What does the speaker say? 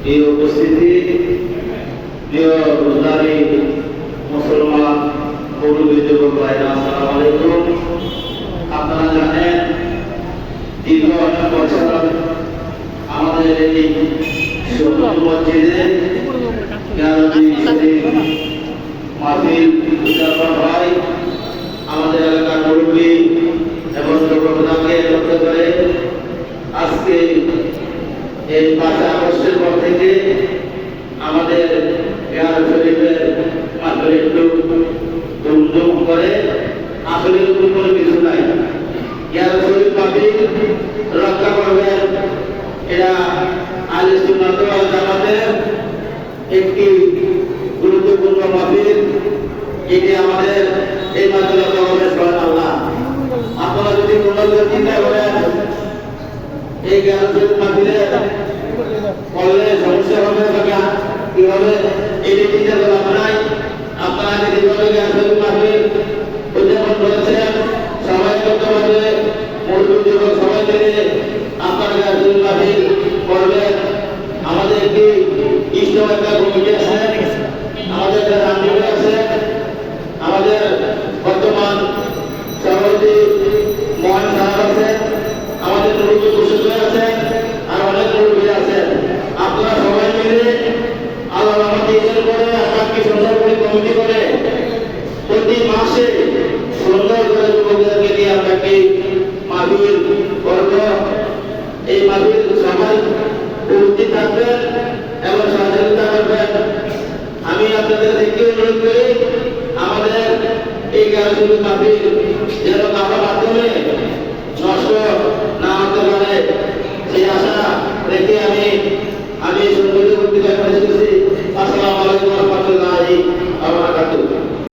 এই উপস্থিতি প্রিয় রোজারি মুসলমান মুরব্বী যুবক ভাইরা, আসসালামু আলাইকুম। আপনারা জানেন দীর্ঘ অনেক বছর আমাদের এই মসজিদে মাহফিল উদযাপন হয়। আমাদের এলাকার মুরব্বী এবং যুবকদেরকে লক্ষ্য করে আজকে এই 5 আগস্টের পর থেকে আমাদের ইয়ার শরীফের মাহফিল একটু ধুমধুম করে। আসলে কোনো কিছু নাই, ইয়ার শরীফ মাহফিল রক্ষা করবেন এরা আহলে সুন্নাত ওয়াল জামাতের একটি গুরুত্বপূর্ণ মাহফিল। এটি আমাদের এই মাহফিলে সমাবেশ করেন আল্লাহ। আপনারা যদি কোনো চিন্তা করেন এই ইয়ার শরীফ মাহফিলে করলে সমস্যা হবে বা কি হবে, এটি চিন্তা করা নাই। আপনারা যদি বলে ইয়ার শরীফ মাহফিল উদযাপন করেছেন, সবাই করতে পারবে, মুরব্বী যুবক সবাই মিলে আপনারা ইয়ার শরীফ মাহফিল করবেন। আমাদের একটি ইজতেমা কমিটি আছে, আমাদের একটা রাজনীতি আছে, আমাদের বর্তমান সভাপতি মোহন সাহেব আছেন, আমাদের মুরব্বী কুশল ভাই আছেন, আর অনেক মুরব্বী আছেন। আপনারা সবাই মিলে আল্লাহ আমাদের ঈদের করে আপনাকে সুন্দর করে কমিটি করে প্রতি মাসে সুন্দর করে যুবকদেরকে নিয়ে আপনাকে মাহফিল করব। এই মাহফিল সবাই উপস্থিত থাকবেন এবং সহযোগিতা করবেন। আমি আপনাদের থেকে অনুরোধ করি আমাদের এই গাছগুলো মাহফিল যেন কারো মাধ্যমে নষ্ট না হতে পারে সেই আশা রেখে আমি সুন্দর বক্তৃতা করে এসেছি।